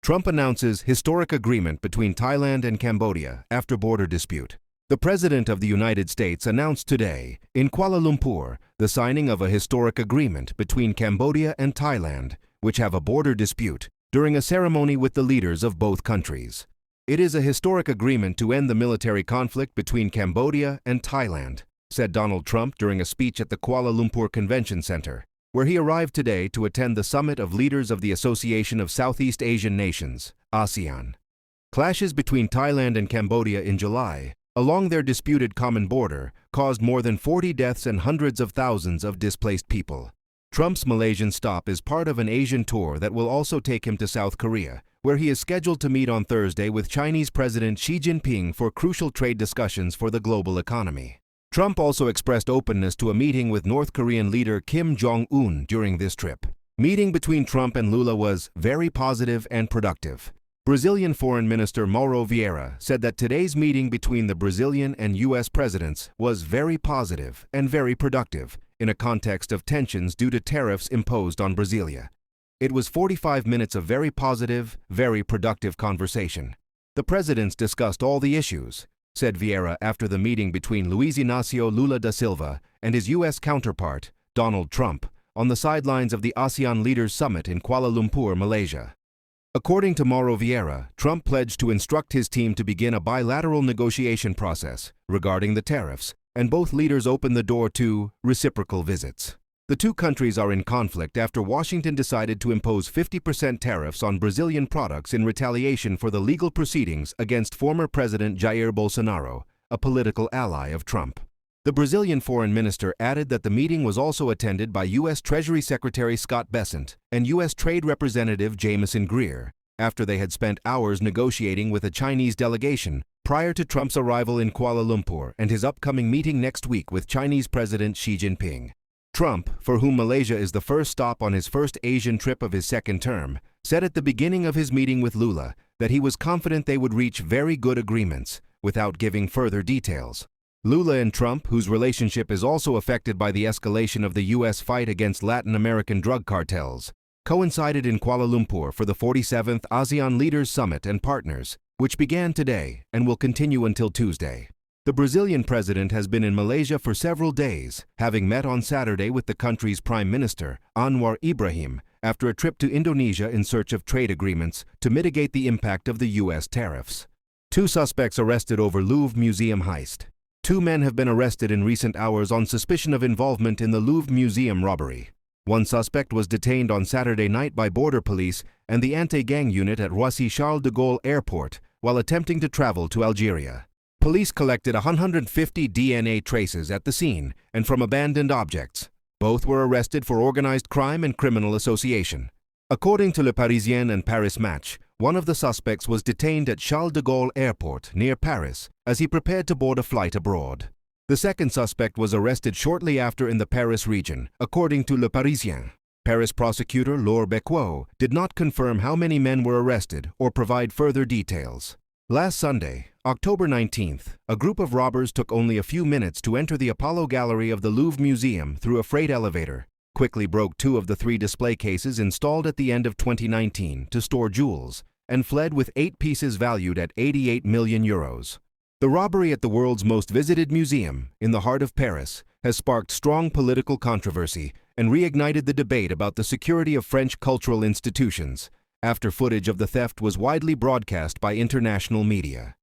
Trump announces historic agreement between Thailand and Cambodia after border dispute. The President of the United States announced today, in Kuala Lumpur, the signing of a historic agreement between Cambodia and Thailand, which have a border dispute, during a ceremony with the leaders of both countries. It is a historic agreement to end the military conflict between Cambodia and Thailand, said Donald Trump during a speech at the Kuala Lumpur Convention Center, where he arrived today to attend the summit of leaders of the Association of Southeast Asian Nations, ASEAN. Clashes between Thailand and Cambodia in July, along their disputed common border, caused more than 40 deaths and hundreds of thousands of displaced people. Trump's Malaysian stop is part of an Asian tour that will also take him to South Korea, where he is scheduled to meet on Thursday with Chinese President Xi Jinping for crucial trade discussions for the global economy. Trump also expressed openness to a meeting with North Korean leader Kim Jong-un during this trip. Meeting between Trump and Lula was very positive and productive. Brazilian Foreign Minister Mauro Vieira said that today's meeting between the Brazilian and U.S. presidents was very positive and very productive in a context of tensions due to tariffs imposed on Brasilia. It was 45 minutes of very positive, very productive conversation. The presidents discussed all the issues, said Vieira after the meeting between Luiz Inácio Lula da Silva and his U.S. counterpart, Donald Trump, on the sidelines of the ASEAN Leaders Summit in Kuala Lumpur, Malaysia. According to Mauro Vieira, Trump pledged to instruct his team to begin a bilateral negotiation process regarding the tariffs, and both leaders opened the door to reciprocal visits. The two countries are in conflict after Washington decided to impose 50% tariffs on Brazilian products in retaliation for the legal proceedings against former President Jair Bolsonaro, a political ally of Trump. The Brazilian foreign minister added that the meeting was also attended by U.S. Treasury Secretary Scott Bessent and U.S. Trade Representative Jamieson Greer, after they had spent hours negotiating with a Chinese delegation prior to Trump's arrival in Kuala Lumpur and his upcoming meeting next week with Chinese President Xi Jinping. Trump, for whom Malaysia is the first stop on his first Asian trip of his second term, said at the beginning of his meeting with Lula that he was confident they would reach very good agreements, without giving further details. Lula and Trump, whose relationship is also affected by the escalation of the U.S. fight against Latin American drug cartels, coincided in Kuala Lumpur for the 47th ASEAN Leaders Summit and Partners, which began today and will continue until Tuesday. The Brazilian president has been in Malaysia for several days, having met on Saturday with the country's Prime Minister, Anwar Ibrahim, after a trip to Indonesia in search of trade agreements to mitigate the impact of the U.S. tariffs. 2 suspects arrested over Louvre Museum heist. 2 men have been arrested in recent hours on suspicion of involvement in the Louvre Museum robbery. 1 suspect was detained on Saturday night by border police and the anti-gang unit at Roissy-Charles de Gaulle Airport while attempting to travel to Algeria. Police collected 150 DNA traces at the scene and from abandoned objects. Both were arrested for organized crime and criminal association. According to Le Parisien and Paris Match, one of the suspects was detained at Charles de Gaulle Airport near Paris as he prepared to board a flight abroad. The second suspect was arrested shortly after in the Paris region, according to Le Parisien. Paris prosecutor Laure Becquot did not confirm how many men were arrested or provide further details. Last Sunday, October 19th, a group of robbers took only a few minutes to enter the Apollo Gallery of the Louvre Museum through a freight elevator, quickly broke 2 of the 3 display cases installed at the end of 2019 to store jewels, and fled with 8 pieces valued at 88 million euros. The robbery at the world's most visited museum, in the heart of Paris, has sparked strong political controversy and reignited the debate about the security of French cultural institutions, after footage of the theft was widely broadcast by international media.